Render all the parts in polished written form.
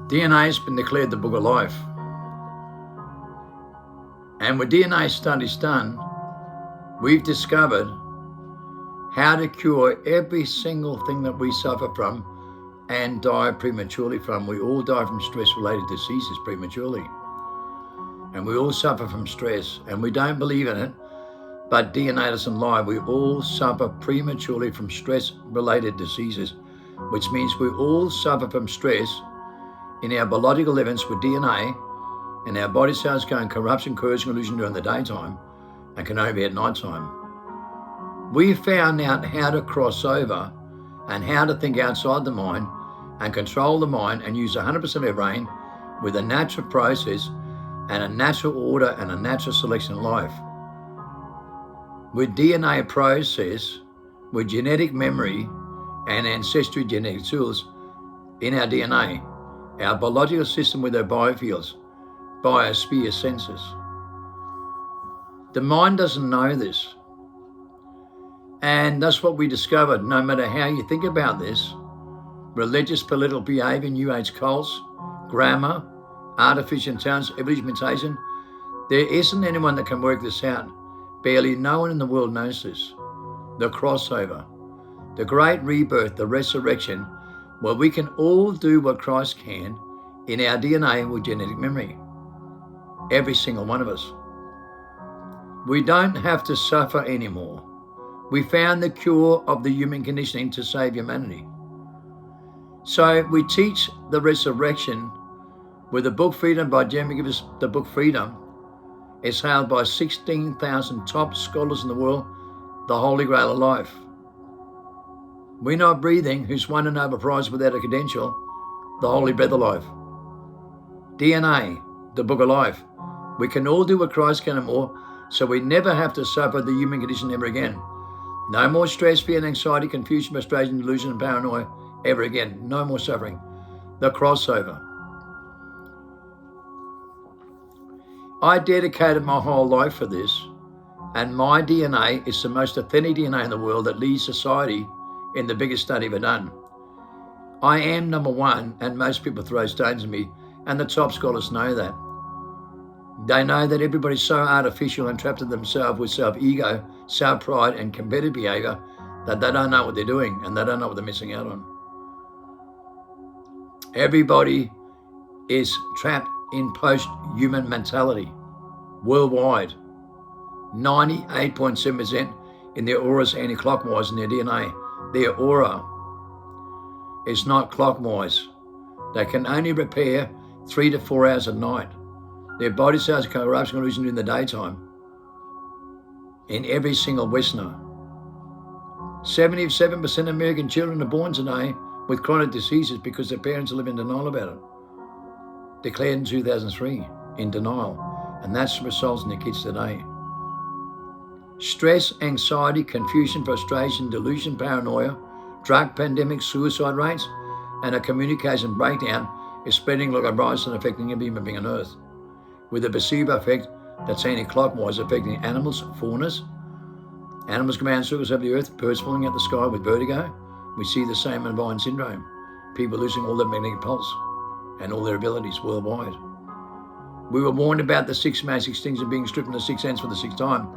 DNA has been declared the book of life. And with DNA studies done, we've discovered how to cure every single thing that we suffer from and die prematurely from. We all die from stress-related diseases prematurely. And we all suffer from stress, and we don't believe in it, but DNA doesn't lie. We all suffer prematurely from stress-related diseases, which means we all suffer from stress in our biological events with DNA, and our body cells go in corruption, coercion, illusion during the daytime and can only be at nighttime. We found out how to cross over and how to think outside the mind and control the mind and use 100% of our brain with a natural process and a natural order and a natural selection of life. With DNA process, with genetic memory and ancestry genetic tools in our DNA, our biological system with our biofields, biosphere senses. The mind doesn't know this. And that's what we discovered. No matter how you think about this, religious, political behavior, New Age cults, grammar, artificial intelligence, evolution, there isn't anyone that can work this out. Barely no one in the world knows this. The crossover, the great rebirth, the resurrection, where we can all do what Christ can in our DNA with genetic memory. Every single one of us. We don't have to suffer anymore. We found the cure of the human conditioning to save humanity. So we teach the resurrection with the book Freedom by Jeremy Gibbs. The book Freedom is held by 16,000 top scholars in the world, the Holy Grail of life. We're not breathing, who's won a Nobel Prize without a credential, the Holy Breath of Life. DNA, the book of life. We can all do what Christ can and more, so we never have to suffer the human condition ever again. No more stress, fear, and anxiety, confusion, frustration, delusion, and paranoia ever again. No more suffering. The crossover. I dedicated my whole life for this, and my DNA is the most authentic DNA in the world that leads society in the biggest study ever done. I am number one, and most people throw stones at me, and the top scholars know that. They know that everybody's so artificial and trapped in themselves with self-ego, self-pride, and competitive behavior that they don't know what they're doing and they don't know what they're missing out on. Everybody is trapped in post-human mentality worldwide. 98.7% in their auras anti-clockwise in their DNA. Their aura is not clockwise. They can only repair 3 to 4 hours a night. Their body cells corruption illusion in the daytime. In every single Westerner. 77% of American children are born today with chronic diseases because their parents live in denial about it. Declared in 2003, in denial. And that's the results in their kids today. Stress, anxiety, confusion, frustration, delusion, paranoia, drug pandemic, suicide rates, and a communication breakdown is spreading like a virus and affecting every human being on earth. With a placebo effect that's anti-clockwise affecting animals, faunas. Animals come out in circles over the earth, birds falling out the sky with vertigo. We see the same in Vine syndrome. People losing all their magnetic pulse and all their abilities worldwide. We were warned about the 6 mass extinctions being stripped from the 6 sense for the 6th time,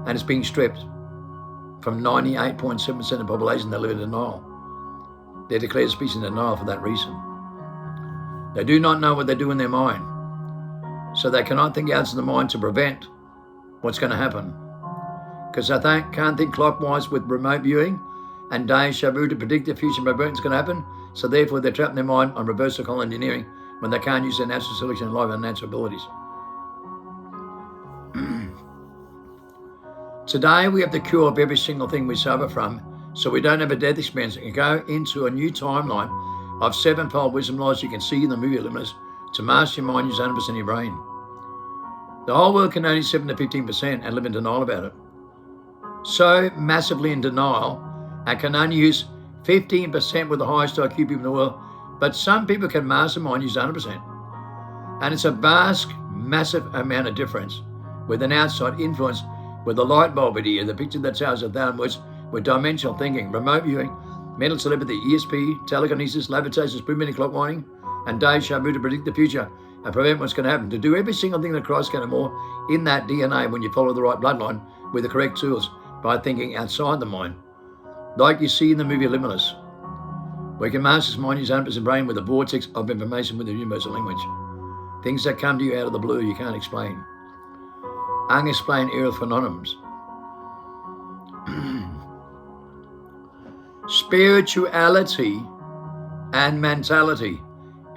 and it's being stripped from 98.7% of the population that live in denial. They're declared species in denial for that reason. They do not know what they do in their mind. So they cannot think outside the mind to prevent what's going to happen. Because they can't think clockwise with remote viewing and deja vu to predict the future by what's going to happen. So therefore they're trapped in their mind on reverse psychological engineering when they can't use their natural selection of life and natural abilities. Today we have the cure of every single thing we suffer from, so we don't have a death experience and go into a new timeline of 7-fold wisdom knowledge you can see in the movie Limitless to master your mind, use 100% of your brain. The whole world can only 7 to 15% and live in denial about it. So massively in denial and can only use 15% with the highest IQ people in the world, but some people can master mind, use 100%. And it's a vast, massive amount of difference with an outside influence with the light bulb idea, the picture that tells 1,000 words with dimensional thinking, remote viewing, mental telepathy, ESP, telekinesis, levitation, spin clock winding, and days shall move to predict the future and prevent what's going to happen. To do every single thing that Christ can and more in that DNA when you follow the right bloodline with the correct tools by thinking outside the mind. Like you see in the movie Limitless, where you can master his mind, use 100% brain with a vortex of information with the universal language. Things that come to you out of the blue you can't explain. Unexplained aerial phenomena. Spirituality and mentality.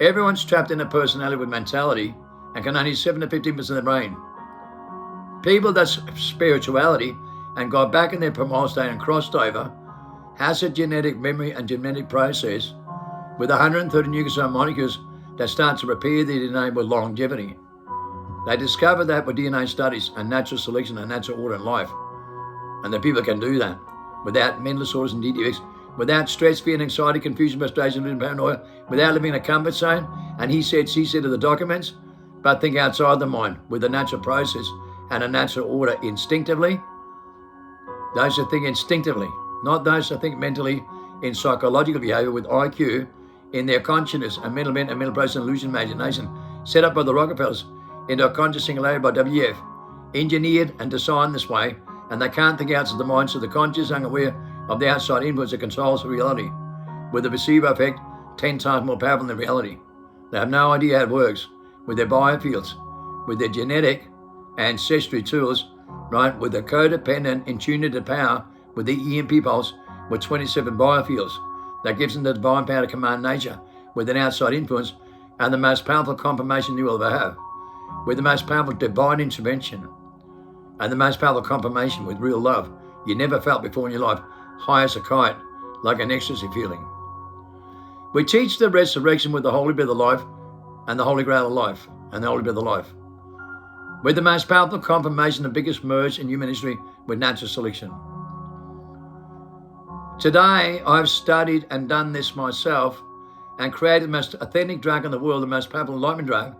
Everyone's trapped in a personality with mentality and can only use 7 to 15% of their brain. People that's spirituality and got back in their primal state and crossed over has a genetic memory and genetic process with 130 nucleosome molecules that start to repair the DNA with longevity. They discovered that with DNA studies and natural selection and natural order in life. And the people can do that without mental disorders and defects, without stress, fear, and anxiety, confusion, frustration, and paranoia, without living in a comfort zone. And he said, she said of the documents, but think outside the mind with a natural process and a natural order instinctively. Those that think instinctively, not those that think mentally in psychological behavior with IQ in their consciousness and mental process and illusion imagination set up by the Rockefellers into a conscious singularity by WF, engineered and designed this way, and they can't think outside the mind, so the conscious unaware of the outside influence that controls reality, with the placebo effect 10 times more powerful than reality. They have no idea how it works with their biofields, with their genetic ancestry tools, right, with the codependent in tune to power with the EMP pulse with 27 biofields that gives them the divine power to command nature with an outside influence and the most powerful confirmation you will ever have, with the most powerful divine intervention and the most powerful confirmation with real love you never felt before in your life, high as a kite, like an ecstasy feeling. We teach the resurrection with the Holy Breath of Life and the Holy Grail of Life and the Holy Breath of Life, with the most powerful confirmation, the biggest merge in human history with natural selection. Today, I've studied and done this myself and created the most authentic drug in the world, the most powerful enlightenment drug,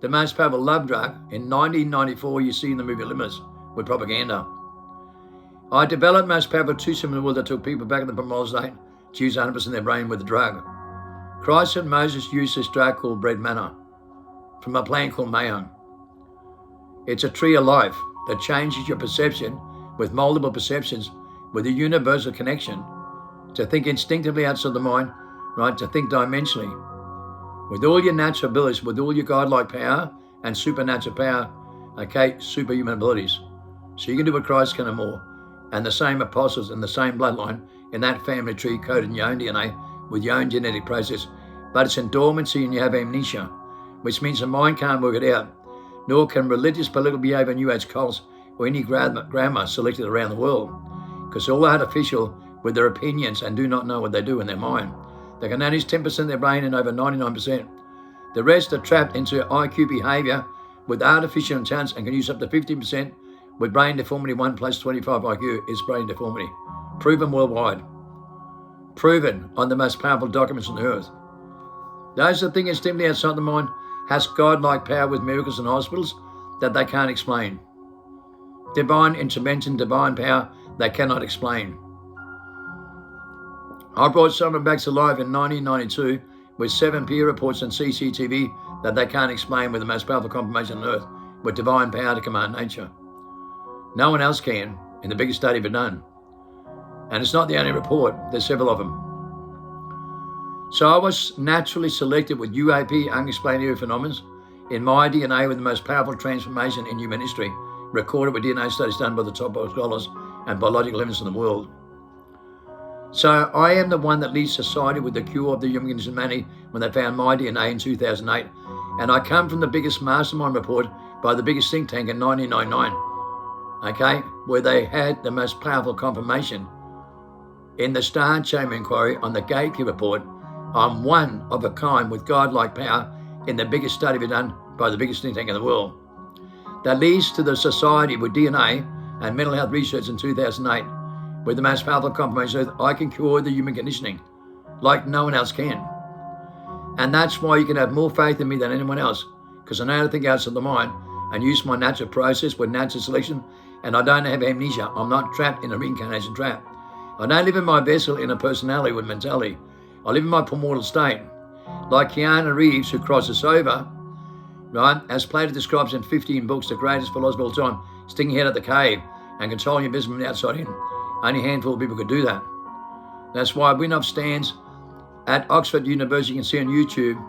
the most powerful love drug. In 1994, you see in the movie Limitless with propaganda. I developed the most powerful two systems in the world that took people back in the primal state to use 100% of their brain with the drug. Christ and Moses used this drug called bread manna from a plant called mayang. It's a tree of life that changes your perception with multiple perceptions with a universal connection to think instinctively outside the mind, right, to think dimensionally. With all your natural abilities, with all your godlike power and supernatural power, okay, superhuman abilities. So you can do what Christ can and more. And the same apostles and the same bloodline in that family tree coded in your own DNA with your own genetic process. But it's in dormancy and you have amnesia, which means the mind can't work it out, nor can religious, political behavior, New Age cults, or any grandma selected around the world, because they're all artificial with their opinions and do not know what they do in their mind. They can only use 10% of their brain and over 99%. The rest are trapped into IQ behavior with artificial intelligence and can use up to 15% with brain deformity. 1 plus 25 IQ is brain deformity. Proven worldwide. Proven on the most powerful documents on the earth. Those that think instinctively outside the mind has godlike power with miracles in hospitals that they can't explain. Divine intervention, divine power they cannot explain. I brought someone back to life in 1992 with 7 peer reports and CCTV that they can't explain with the most powerful confirmation on earth with divine power to command nature. No one else can in the biggest study ever done. And it's not the only report, there's several of them. So I was naturally selected with UAP, unexplained aerial phenomena, in my DNA with the most powerful transformation in human history, recorded with DNA studies done by the top scholars and biological evidence in the world. So I am the one that leads society with the cure of the human condition humanity when they found my DNA in 2008. And I come from the biggest mastermind report by the biggest think tank in 1999, okay, where they had the most powerful confirmation. In the Star Chamber Inquiry on the Gatekeeper report, I'm one of a kind with godlike power in the biggest study ever done by the biggest think tank in the world. That leads to the society with DNA and mental health research in 2008 with the most powerful confirmation that I can cure the human conditioning like no one else can. And that's why you can have more faith in me than anyone else, because I know how to think outside the mind and use my natural process with natural selection, and I don't have amnesia. I'm not trapped in a reincarnation trap. I don't live in my vessel in a personality with mentality. I live in my primordial state. like Keanu Reeves, who crosses over, right, as Plato describes in 15 books, the greatest philosopher of all time, sticking head at the cave and controlling your business from the outside in. Only a handful of people could do that. That's why Winov stands at Oxford University, you can see on YouTube,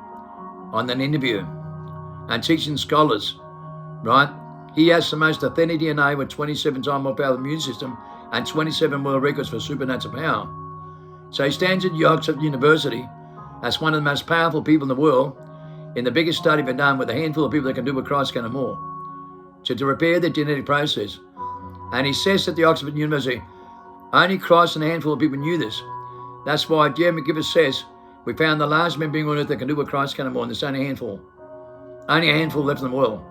on an interview, and teaching scholars, right? He has the most authentic DNA with 27 times more powerful immune system and 27 world records for supernatural power. So he stands at Oxford University as one of the most powerful people in the world in the biggest study ever done with a handful of people that can do what Christ can and more. So to repair the genetic process. And he says at the Oxford University, only Christ and a handful of people knew this. That's why Jeremy McGivis says, we found the largest men being on earth that can do what Christ can and more, and there's only a handful. Only a handful left in the world.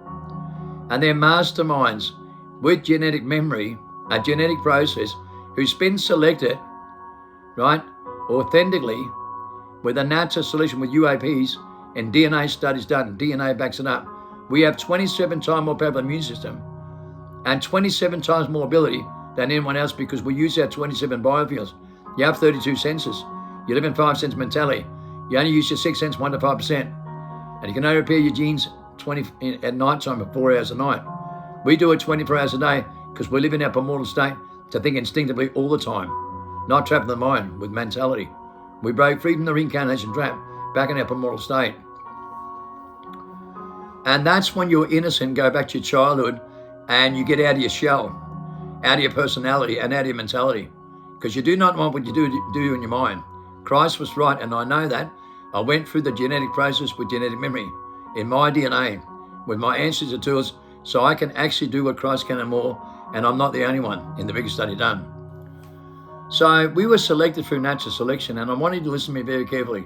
And they're masterminds with genetic memory, a genetic process, who's been selected, right, authentically, with a natural selection with UAPs and DNA studies done. DNA backs it up. We have 27 times more powerful immune system and 27 times more ability than anyone else because we use our 27 biofields. You have 32 senses. You live in 5 sense mentality. You only use your 6 sense 1 to 5%. And you can only repair your genes at night time for 4 hours a night. We do it 24 hours a day because we live in our primordial state to think instinctively all the time, not trapped in the mind with mentality. We break free from the reincarnation trap back in our primordial state. And that's when you're innocent, go back to your childhood and you get out of your shell, out of your personality and out of your mentality. Because you do not want what you do in your mind. Christ was right, and I know that. I went through the genetic process with genetic memory in my DNA, with my ancestors tools, so I can actually do what Christ can and more, and I'm not the only one in the biggest study done. So we were selected through natural selection, and I want you to listen to me very carefully.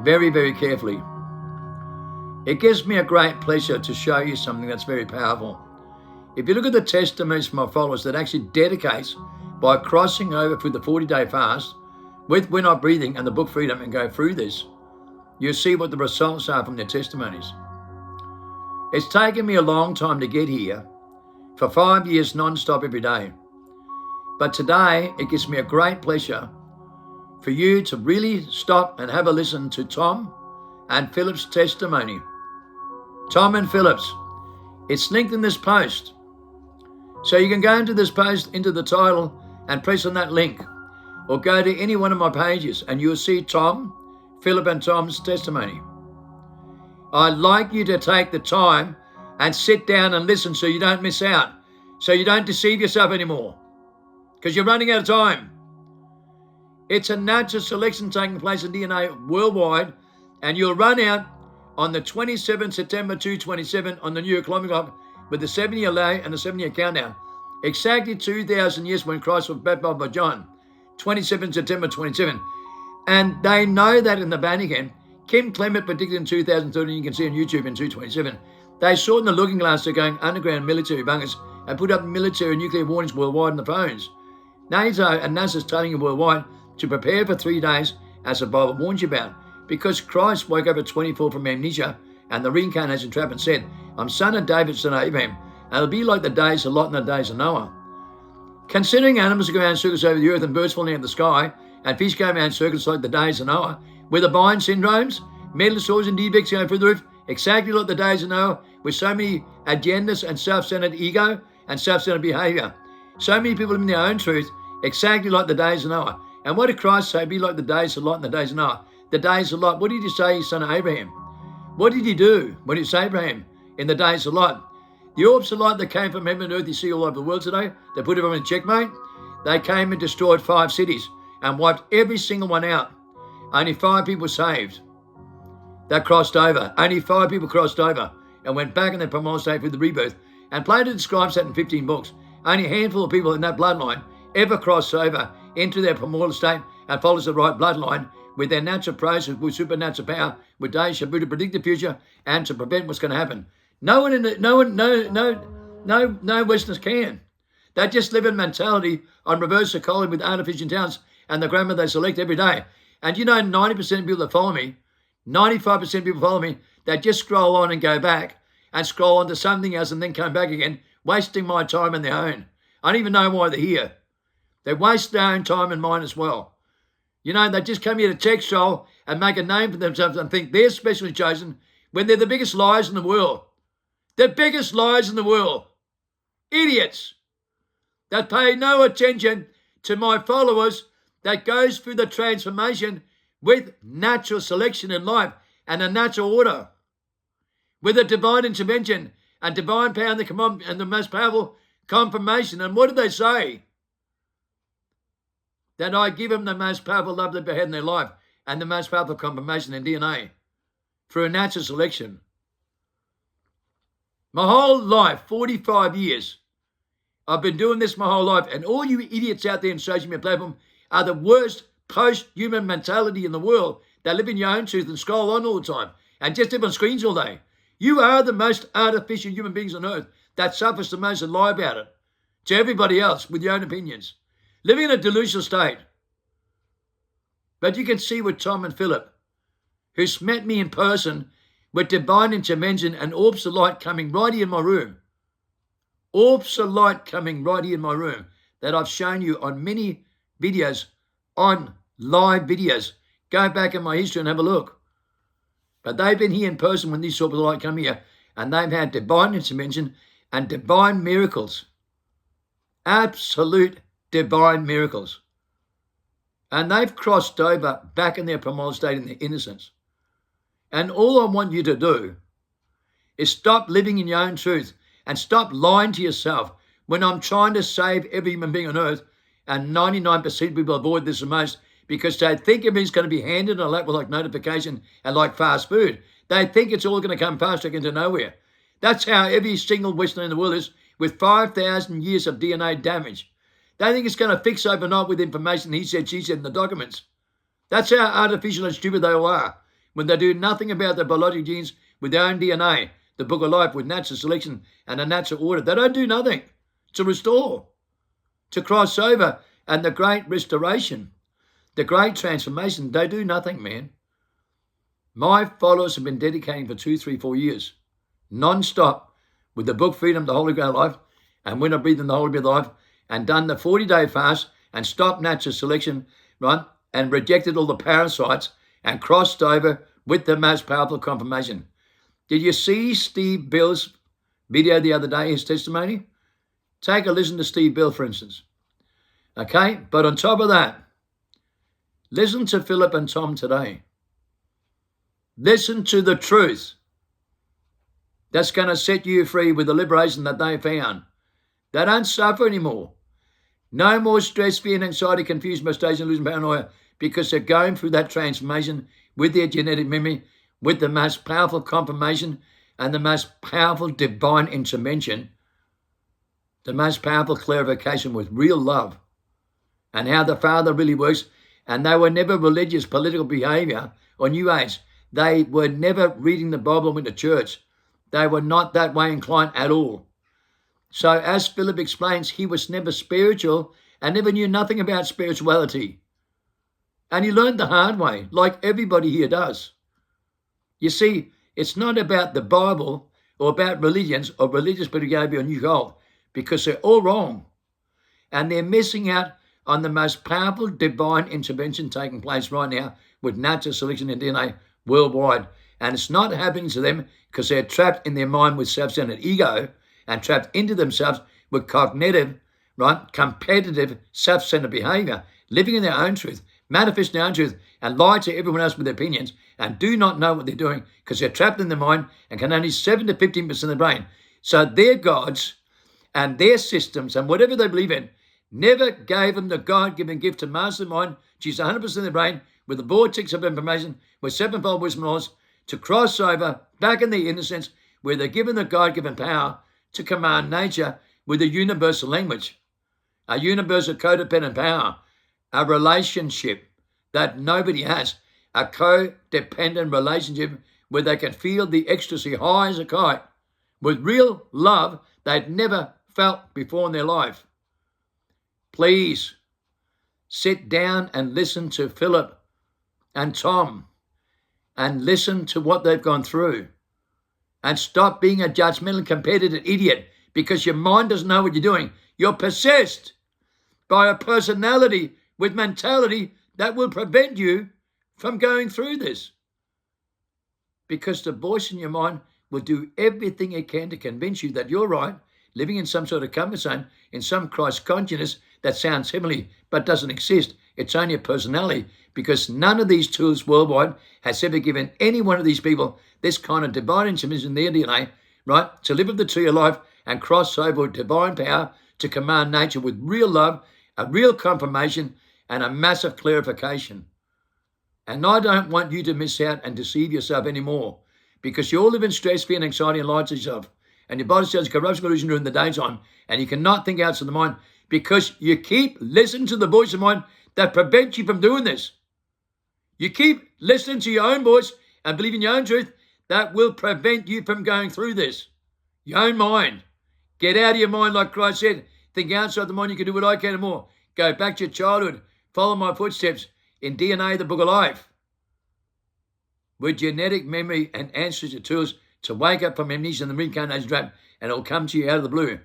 Very, very carefully. It gives me a great pleasure to show you something that's very powerful. If you look at the testimonies from my followers that actually dedicates by crossing over through the 40-day fast with We're Not Breathing and the book Freedom and go through this, you'll see what the results are from their testimonies. It's taken me a long time to get here, for 5 years non-stop every day. But today, it gives me a great pleasure for you to really stop and have a listen to Tom and Philip's testimony. Tom and Philip's. It's linked in this post. So you can go into this post, into the title, and press on that link. Or go to any one of my pages and you'll see Tom, Philip and Tom's testimony. I'd like you to take the time and sit down and listen so you don't miss out. So you don't deceive yourself anymore. Because you're running out of time. It's a natural selection taking place in DNA worldwide. And you'll run out on the 27th September 2027 on the New Year Climate Clock with the 7-year lay and the 7-year countdown. Exactly 2,000 years when Christ was baptized by John. 27 September 27. And they know that in the Vatican. Kim Clement predicted in 2013, you can see on YouTube in 227. They saw in the looking glass they're going underground military bunkers and put up military nuclear warnings worldwide on the phones. NATO and NASA's telling you worldwide to prepare for 3 days as the Bible warns you about. Because Christ woke up at 24 from amnesia and the reincarnation trap and said, I'm son of David, son of Abraham, and it'll be like the days of Lot and the days of Noah. Considering animals go around circles over the earth and birds falling out of the sky, and fish go around circles like the days of Noah, with the bind syndromes, mental disorders and defects going through the roof, exactly like the days of Noah, with so many agendas and self-centered ego and self-centered behavior. So many people living their own truth, exactly like the days of Noah. And what did Christ say? Be like the days of Lot and the days of Noah. The days of Lot. What did he say, son of Abraham? What did he do when he was Abraham in the days of Lot? The orbs of light that came from heaven and earth you see all over the world today, they put everyone in checkmate. They came and destroyed 5 cities and wiped every single one out. Only 5 people saved. That crossed over. Only 5 people crossed over and went back in their primordial state through the rebirth. And Plato describes that in 15 books. Only a handful of people in that bloodline ever cross over into their primordial state and follows the right bloodline with their natural process, with supernatural power, with Deja Vu to predict the future and to prevent what's going to happen. No Westerners can. They just live in mentality on reverse psychology with artificial intelligence and the grammar they select every day. And 90% of people that follow me, 95% of people follow me, they just scroll on and go back and scroll on to something else and then come back again, wasting my time and their own. I don't even know why they're here. They waste their own time and mine as well. They just come here to text troll and make a name for themselves and think they're specially chosen when they're the biggest liars in the world. The biggest liars in the world. Idiots that pay no attention to my followers that goes through the transformation with natural selection in life and a natural order, with a divine intervention and divine power and the most powerful confirmation. And what did they say? That I give them the most powerful love they've ever had in their life and the most powerful confirmation in DNA through a natural selection. My whole life, 45 years, I've been doing this my whole life, and all you idiots out there in social media platform are the worst post-human mentality in the world that live in your own truth and scroll on all the time and just live on screens all day. You are the most artificial human beings on earth that suffers the most and lie about it to everybody else with your own opinions. Living in a delusional state. But you can see with Tom and Phillip, who's met me in person with divine intervention and orbs of light coming right here in my room. Orbs of light coming right here in my room that I've shown you on many videos, on live videos. Go back in my history and have a look. But they've been here in person when these orbs of light come here, and they've had divine intervention and divine miracles. Absolute divine miracles. And they've crossed over back in their primal state in their innocence. And all I want you to do is stop living in your own truth and stop lying to yourself when I'm trying to save every human being on earth, and 99% of people avoid this the most because they think everything's going to be handed in a lap with like notification and like fast food. They think it's all going to come fast into nowhere. That's how every single Westerner in the world is with 5,000 years of DNA damage. They think it's going to fix overnight with information he said, she said in the documents. That's how artificial and stupid they all are when they do nothing about their biological genes with their own DNA, the book of life with natural selection and a natural order. They don't do nothing to restore, to cross over, and the great restoration, the great transformation. They do nothing, man. My followers have been dedicating for 2, 3, 4 years, non-stop, with the book Freedom, the Holy Grail Life, and When I Breathe in the Holy Breath of Life, and done the 40-day fast and stopped natural selection, right, and rejected all the parasites and crossed over with the most powerful confirmation. Did you see Steve Bill's video the other day, his testimony? Take a listen to Steve Bill, for instance. Okay, but on top of that, listen to Phillip and Tom today. Listen to the truth that's going to set you free with the liberation that they found. They don't suffer anymore. No more stress, fear, and anxiety, confusion, frustration, illusion, paranoia, because they're going through that transformation with their genetic memory, with the most powerful confirmation and the most powerful divine intervention, the most powerful clarification with real love and how the Father really works. And they were never religious, political behavior or New Age. They were never reading the Bible in the church. They were not that way inclined at all. So as Phillip explains, he was never spiritual and never knew nothing about spirituality. And he learned the hard way, like everybody here does. You see, it's not about the Bible or about religions or religious behavior or new gold, because they're all wrong. And they're missing out on the most powerful divine intervention taking place right now with natural selection in DNA worldwide. And it's not happening to them because they're trapped in their mind with self-centered ego and trapped into themselves with cognitive, right, competitive, self-centered behavior, living in their own truth, manifesting their own truth, and lie to everyone else with their opinions and do not know what they're doing because they're trapped in their mind and can only 7 to 15% of the brain. So their gods and their systems and whatever they believe in never gave them the God-given gift to master the mind, which is 100% of the brain, with a vortex of information, with sevenfold wisdom knowledge, to cross over back in the innocence, where they're given the God-given power to command nature with a universal language, a universal codependent power, a relationship that nobody has, a codependent relationship where they can feel the ecstasy high as a kite with real love they'd never felt before in their life. Please sit down and listen to Phillip and Tom and listen to what they've gone through. And stop being a judgmental, competitive idiot because your mind doesn't know what you're doing. You're possessed by a personality with mentality that will prevent you from going through this. Because the voice in your mind will do everything it can to convince you that you're right, living in some sort of comfort zone, in some Christ consciousness that sounds heavenly but doesn't exist. It's only a personality, because none of these tools worldwide has ever given any one of these people this kind of divine intuition in their DNA, right? To live with the tree of life and cross over with divine power to command nature with real love, a real confirmation, and a massive clarification. And I don't want you to miss out and deceive yourself anymore, because you all live in stress, fear, and anxiety and lie to yourself. And your body says corruption, illusion during the daytime. And you cannot think outside the mind because you keep listening to the voice of mind that prevents you from doing this. You keep listening to your own voice and believing your own truth that will prevent you from going through this. Your own mind. Get out of your mind, like Christ said. Think outside the mind, you can do what I can and more. Go back to your childhood. Follow my footsteps in DNA, the book of life. With genetic memory and ancestral tools to wake up from amnesia and the reincarnation trap, and it'll come to you out of the blue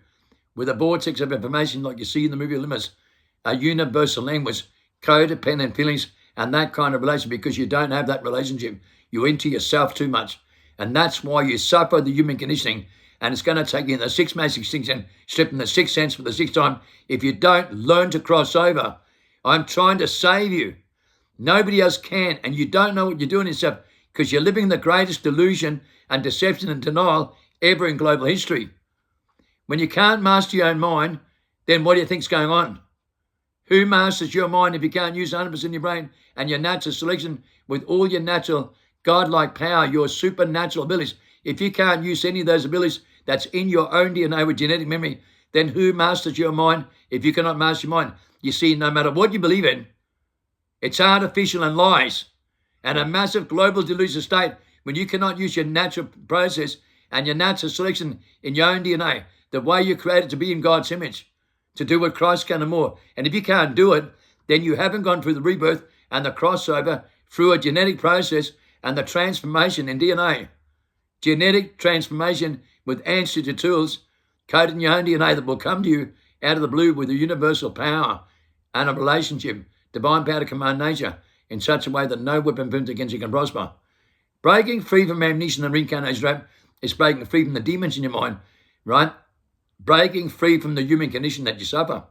with a vortex of information like you see in the movie Limits, a universal language, codependent feelings, and that kind of relationship, because you don't have that relationship. You're into yourself too much. And that's why you suffer the human conditioning. And it's going to take you in the sixth mass extinction, slipping the sixth sense for the sixth time, if you don't learn to cross over. I'm trying to save you. Nobody else can. And you don't know what you're doing yourself, because you're living the greatest delusion and deception and denial ever in global history. When you can't master your own mind, then what do you think's going on? Who masters your mind if you can't use 100% of your brain and your natural selection with all your natural godlike power, your supernatural abilities? If you can't use any of those abilities that's in your own DNA with genetic memory, then who masters your mind if you cannot master your mind? You see, no matter what you believe in, it's artificial and lies, and a massive global delusion state when you cannot use your natural process and your natural selection in your own DNA, the way you're created to be in God's image, to do what Christ can and more. And if you can't do it, then you haven't gone through the rebirth and the crossover through a genetic process and the transformation in DNA. Genetic transformation with ancestral tools coded in your own DNA that will come to you out of the blue with a universal power and a relationship, divine power to command nature in such a way that no weapon formed against you can prosper. Breaking free from amnesia and reincarnation trap is breaking free from the demons in your mind, right? Breaking free from the human condition that you suffer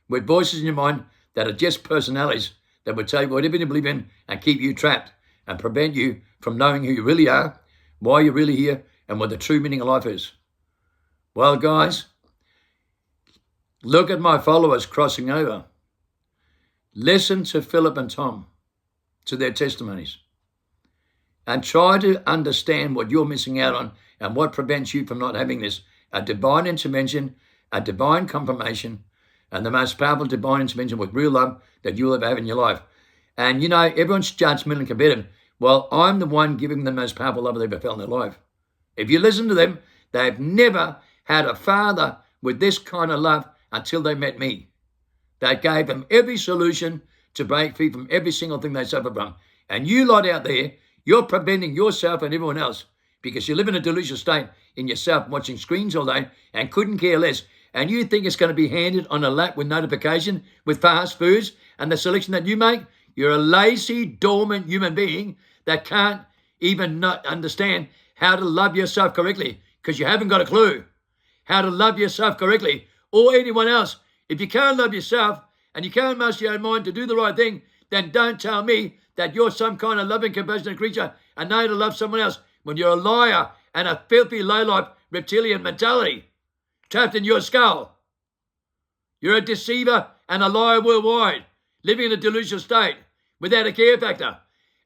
with voices in your mind that are just personalities that would tell you whatever you believe in and keep you trapped and prevent you from knowing who you really are, why you're really here, and what the true meaning of life is. Well, guys, look at my followers crossing over. Listen to Phillip and Tom, to their testimonies, and try to understand what you're missing out on and what prevents you from not having this. A divine intervention, a divine confirmation, and the most powerful divine intervention with real love that you'll ever have in your life. And you know, everyone's judgmental and competitive. Well, I'm the one giving them the most powerful love they've ever felt in their life. If you listen to them, they've never had a father with this kind of love until they met me. That gave them every solution to break free from every single thing they suffer from. And you lot out there, you're preventing yourself and everyone else because you live in a delusional state in yourself, watching screens all day and couldn't care less. And you think it's going to be handed on a lap with notification, with fast foods and the selection that you make? You're a lazy, dormant human being that can't even not understand how to love yourself correctly because you haven't got a clue how to love yourself correctly or anyone else. If you can't love yourself and you can't master your own mind to do the right thing, then don't tell me that you're some kind of loving, compassionate creature and know to love someone else when you're a liar and a filthy, low-life reptilian mentality trapped in your skull. You're a deceiver and a liar worldwide, living in a delusional state without a care factor.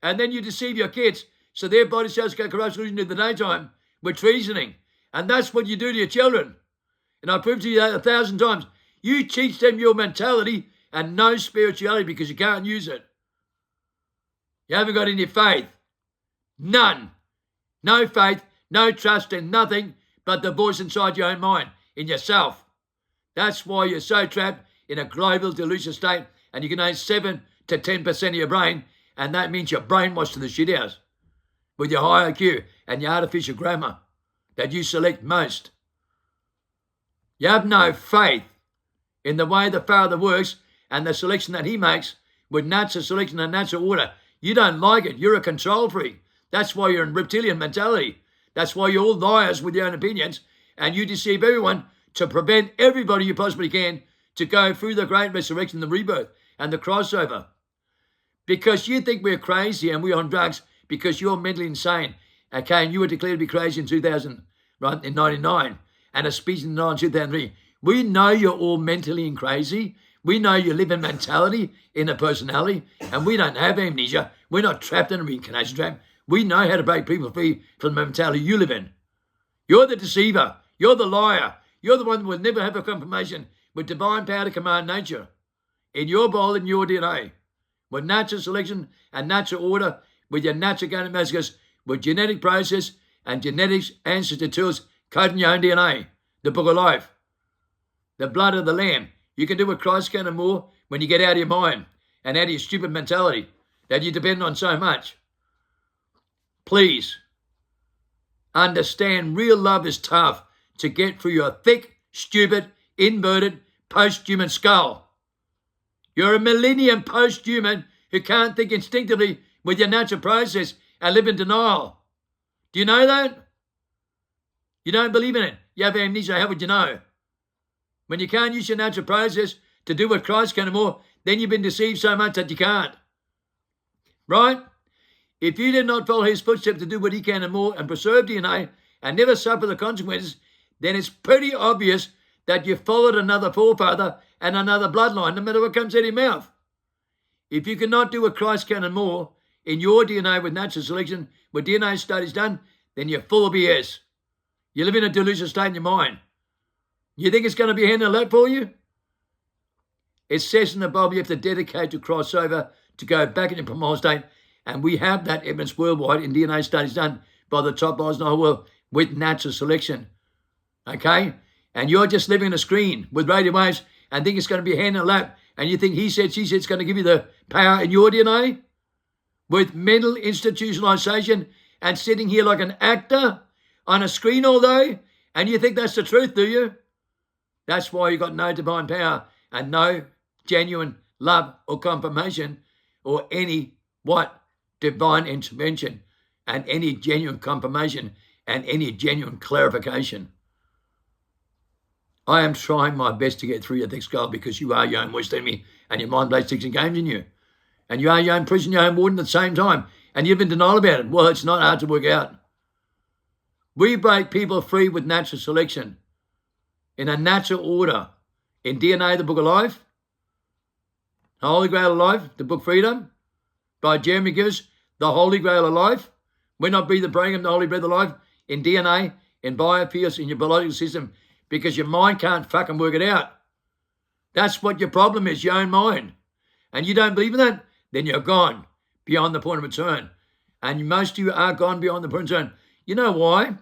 And then you deceive your kids so their body cells go corruption in the daytime with treasoning. And that's what you do to your children. And I proved to you that 1,000 times. You teach them your mentality and no spirituality because you can't use it. You haven't got any faith. None. No faith, no trust in nothing but the voice inside your own mind, in yourself. That's why you're so trapped in a global delusion state and you can own 7 to 10% of your brain, and that means you're brainwashed to the shit house with your high IQ and your artificial grammar that you select most. You have no faith in the way the Father works and the selection that he makes with natural selection and natural order. You don't like it. You're a control freak. That's why you're in reptilian mentality. That's why you're all liars with your own opinions, and you deceive everyone to prevent everybody you possibly can to go through the great resurrection, the rebirth, and the crossover. Because you think we're crazy and we're on drugs because you're mentally insane. Okay, and you were declared to be crazy in 2000, right, in 99, and a speech in 2003. We know you're all mentally and crazy. We know you live in mentality, in a personality, and we don't have amnesia. We're not trapped in a reincarnation trap. We know how to break people free from the mentality you live in. You're the deceiver. You're the liar. You're the one that will never have a confirmation with divine power to command nature in your body and your DNA, with natural selection and natural order, with your natural genetic massacres, with genetic process and genetics ancestor tools coding your own DNA, the book of life, the blood of the Lamb. You can do what Christ can and more when you get out of your mind and out of your stupid mentality that you depend on so much. Please understand, real love is tough to get through your thick, stupid, inverted, post-human skull. You're a millennium post-human who can't think instinctively with your natural process and live in denial. Do you know that? You don't believe in it. You have amnesia. How would you know? When you can't use your natural process to do what Christ can and more, then you've been deceived so much that you can't. Right? If you did not follow his footsteps to do what he can and more and preserve DNA and never suffer the consequences, then it's pretty obvious that you followed another forefather and another bloodline, no matter what comes out of your mouth. If you cannot do what Christ can and more in your DNA with natural selection, with DNA studies done, then you're full of BS. You live in a delusional state in your mind. You think it's going to be handed out for you? It says in the Bible you have to dedicate to crossover to go back in your primal state, and we have that evidence worldwide in DNA studies done by the top bodies in the whole world with natural selection. Okay? And you're just living in a screen with radio waves and think it's going to be a hand in a lap, and you think he said, she said it's going to give you the power in your DNA with mental institutionalization and sitting here like an actor on a screen all day, and you think that's the truth, do you? That's why you got no divine power and no genuine love or confirmation or any divine intervention and any genuine confirmation and any genuine clarification. I am trying my best to get through your thick skull because you are your own worst enemy and your mind plays tricks and games in you. And you are your own prison, your own warden at the same time. And you've been denial about it. Well, it's not hard to work out. We break people free with natural selection in a natural order. In DNA, the book of life, Holy Grail of life, the book Freedom, by Jeremy Givers, the Holy Grail of life. We're not breathing the Holy Breath of life in DNA, in biofields, in your biological system, because your mind can't fucking work it out. That's what your problem is, your own mind. And you don't believe in that, then you're gone beyond the point of return. And most of you are gone beyond the point of return. You know why?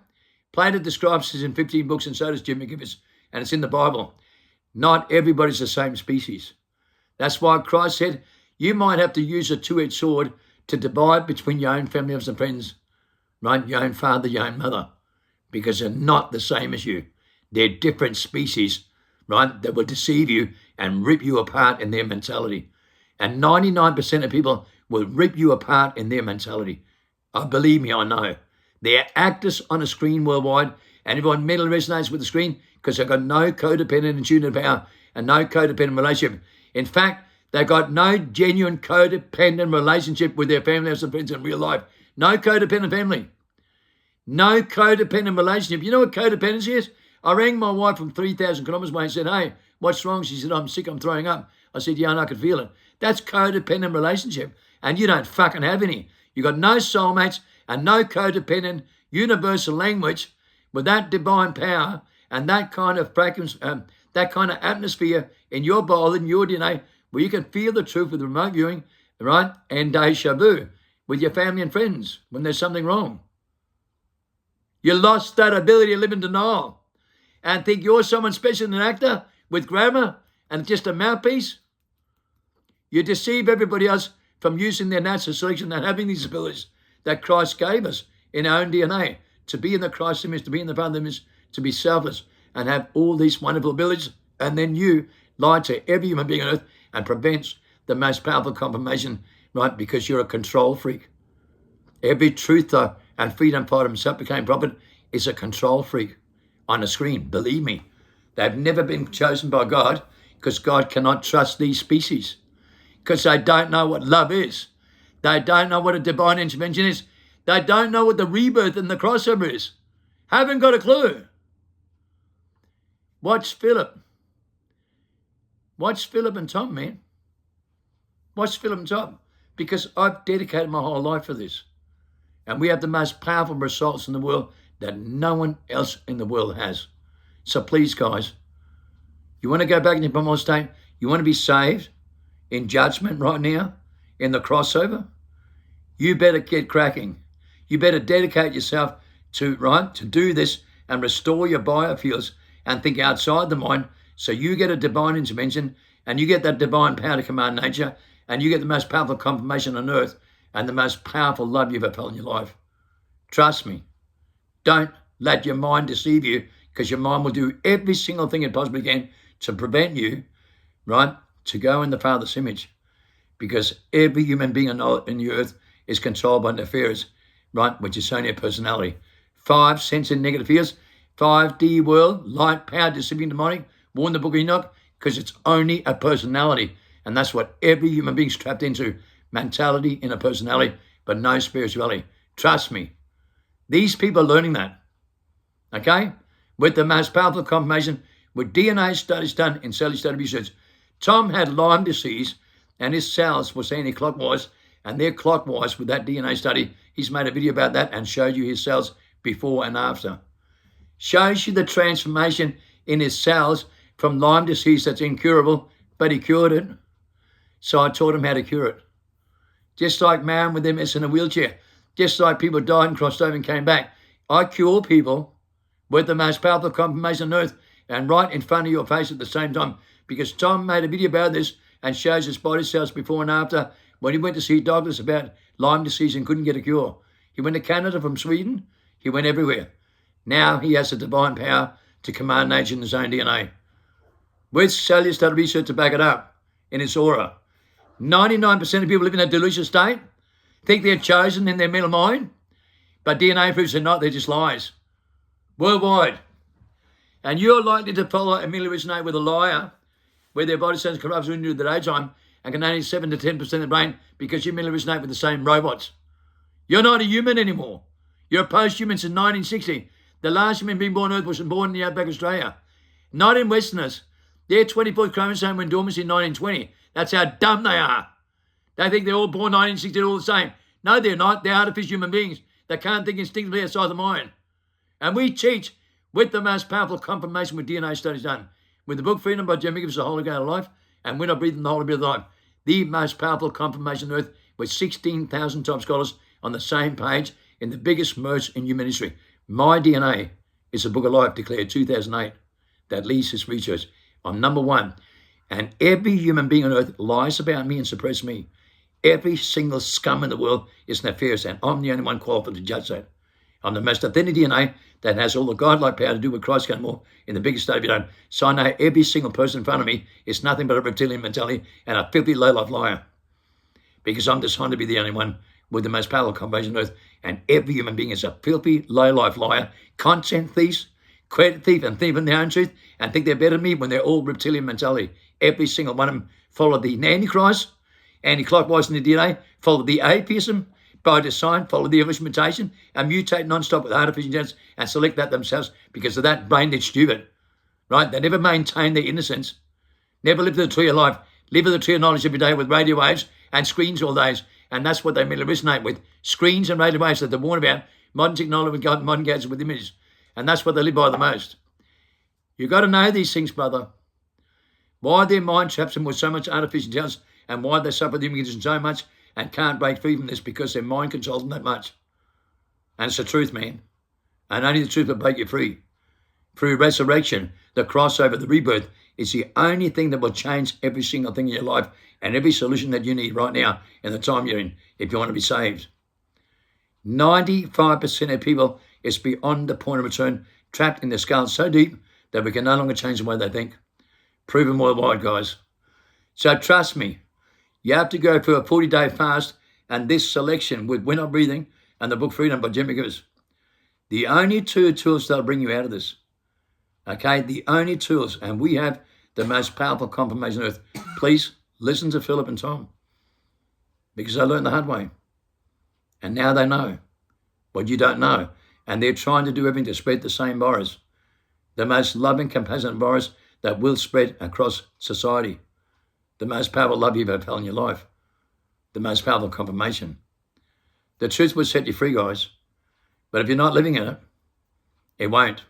Plato describes this in 15 books, and so does Jim McGivers, and it's in the Bible. Not everybody's the same species. That's why Christ said, you might have to use a two-edged sword to divide between your own family members and friends, right? Your own father, your own mother, because they're not the same as you. They're different species, right, that will deceive you and rip you apart in their mentality. And 99% of people will rip you apart in their mentality. Believe me, I know. They're actors on a screen worldwide, and everyone mentally resonates with the screen because they've got no codependent and tuned power and no codependent relationship. In fact, they've got no genuine codependent relationship with their family and friends in real life. No codependent family. No codependent relationship. You know what codependency is? I rang my wife from 3,000 kilometers away and said, hey, what's wrong? She said, I'm sick, I'm throwing up. I said, yeah, and I could feel it. That's codependent relationship. And you don't fucking have any. You got no soulmates and no codependent universal language with that divine power and that kind of practice, that kind of atmosphere in your body, in your DNA, where you can feel the truth with remote viewing, right? And deja vu with your family and friends when there's something wrong. You lost that ability to live in denial and think you're someone special, an actor with grammar and just a mouthpiece. You deceive everybody else from using their natural selection and having these abilities that Christ gave us in our own DNA, to be in the Christ image, to be in the Father image, to be selfless and have all these wonderful abilities. And then you lie to every human being on earth and prevents the most powerful confirmation right? Because you're a control freak. Every truther and freedom fighter himself became prophet is a control freak on a screen. Believe me, they've never been chosen by God because God cannot trust these species because they don't know what love is. They don't know what a divine intervention is. They don't know what the rebirth and the crossover is. Haven't got a clue. Watch Phillip. Watch Phillip and Tom, man. Watch Phillip and Tom because I've dedicated my whole life for this. And we have the most powerful results in the world that no one else in the world has. So please, guys, you want to go back into your normal state? You want to be saved in judgment right now, in the crossover? You better get cracking. You better dedicate yourself to do this and restore your biofields and think outside the mind so you get a divine intervention and you get that divine power to command nature and you get the most powerful confirmation on earth and the most powerful love you've ever felt in your life. Trust me. Don't let your mind deceive you because your mind will do every single thing it possibly can to prevent you, to go in the Father's image. Because every human being in the earth is controlled by nefarious, which is only a personality. 5 sensitive negative fears, 5D world, light, power, deceiving, demonic, war in the book of Enoch, because it's only a personality. And that's what every human being's trapped into. Mentality in a personality, but no spirituality. Trust me. These people are learning that. Okay? With the most powerful confirmation, with DNA studies done in cellular study research. Tom had Lyme disease and his cells were anti-clockwise and they're clockwise with that DNA study. He's made a video about that and showed you his cells before and after. Shows you the transformation in his cells from Lyme disease that's incurable, but he cured it. So I taught him how to cure it. Just like man with MS in a wheelchair, just like people died and crossed over and came back. I cure people with the most powerful confirmation on earth and right in front of your face at the same time because Tom made a video about this and shows his body cells before and after when he went to see doctors about Lyme disease and couldn't get a cure. He went to Canada from Sweden. He went everywhere. Now he has the divine power to command nature in his own DNA. With cellular study research to back it up in its aura. 99% of people live in a delusional state, think they're chosen in their mental mind, but DNA proves they're not, they're just lies. Worldwide. And you're likely to follow and merely resonate with a liar where their body cells corrupts into the daytime and can only 7 to 10% of the brain because you merely resonate with the same robots. You're not a human anymore. You're a post-human since 1960. The last human being born on Earth was born in the outback of Australia. Not in Westerners. Their 24th chromosome went dormant in 1920. That's how dumb they are. They think they're all born 1960, they're all the same. No, they're not. They're artificial human beings that can't think instinctively outside the mind. And we teach with the most powerful confirmation with DNA studies done. With the book Freedom by Jim Gibbs, The Holy Grail of Life, and When I Breathe in the Holy Breath of Life, the most powerful confirmation on earth with 16,000 top scholars on the same page in the biggest merge in human history. My DNA is a book of life declared 2008 that leads this research. I'm number one. And every human being on earth lies about me and suppresses me. Every single scum in the world is nefarious, and I'm the only one qualified to judge that. I'm the most authentic DNA that has all the godlike power to do what Christ can more in the biggest state of your own. So I know every single person in front of me is nothing but a reptilian mentality and a filthy low-life liar. Because I'm designed to be the only one with the most powerful combination on earth, and every human being is a filthy low-life liar, content thieves, credit thief, and thief in their own truth, and think they're better than me when they're all reptilian mentality. Every single one of them follow the Antichrist, anti-clockwise in the DNA, follow the atheism, by design, follow the implementation, and mutate non-stop with artificial intelligence and select that themselves because of that brain dead stupid, right? They never maintain their innocence, never live the tree of life, live the tree of knowledge every day with radio waves and screens all days, and that's what they merely resonate with, screens and radio waves that they're warned about, modern technology with God, modern gadgets with images, and that's what they live by the most. You've got to know these things, brother. Why their mind traps them with so much artificial intelligence and why they suffer the images so much and can't break free from this because their mind controls them that much. And it's the truth, man. And only the truth will break you free. Through resurrection, the crossover, the rebirth is the only thing that will change every single thing in your life and every solution that you need right now in the time you're in if you want to be saved. 95% of people is beyond the point of return, trapped in their skull so deep that we can no longer change the way they think. Proven worldwide, guys. So trust me. You have to go for a 40-day fast, and this selection with We're Not Breathing and the book Freedom by Jim McGivis. The only two tools that'll bring you out of this. Okay, the only tools, and we have the most powerful confirmation on earth. Please listen to Phillip and Tom, because they learned the hard way. And now they know what you don't know. And they're trying to do everything to spread the same virus, the most loving, compassionate virus that will spread across society. The most powerful love you've ever felt in your life. The most powerful confirmation. The truth will set you free, guys. But if you're not living in it, it won't.